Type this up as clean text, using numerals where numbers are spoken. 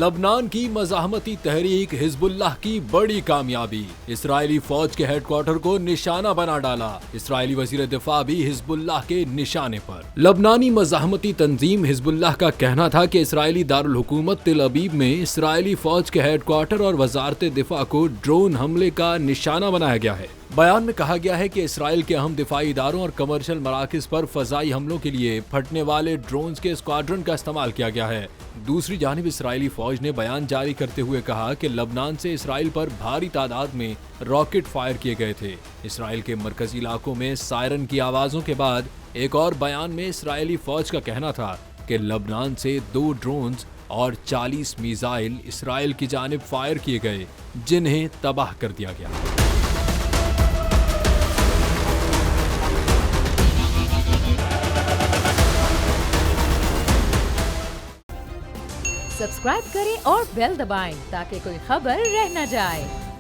लबनान की मज़ाहमती तहरीक हिजबुल्लाह की बड़ी कामयाबी, इस्राएली फौज के हेडक्वार्टर को निशाना बना डाला। इस्राएली वज़ीर दिफा भी हिजबुल्लाह के निशाने पर। लबनानी मज़ाहमती तंजीम हिजबुल्लाह का कहना था कि इस्राएली दारुल हुकूमत तिल अबीब में इस्राएली फौज के हेडक्वार्टर और वजारत दिफा को ड्रोन हमले का निशाना बनाया गया है। बयान में कहा गया है कि इसराइल के अहम दिफाई इदारों और कमर्शियल मराकज़ पर फजाई हमलों के लिए फटने वाले ड्रोन्स के स्क्वाड्रन का इस्तेमाल किया गया है। दूसरी जानिब इसराइली फौज ने बयान जारी करते हुए कहा कि लबनान से इसराइल पर भारी तादाद में रॉकेट फायर किए गए थे। इसराइल के मरकजी इलाकों में सायरन की आवाज़ों के बाद एक और बयान में इसराइली फौज का कहना था कि लबनान से 2 ड्रोन्स और 40 मिसाइल इसराइल की जानिब फायर किए गए, जिन्हें तबाह कर दिया गया। सब्सक्राइब करें और बेल दबाएं ताकि कोई खबर रह न जाए।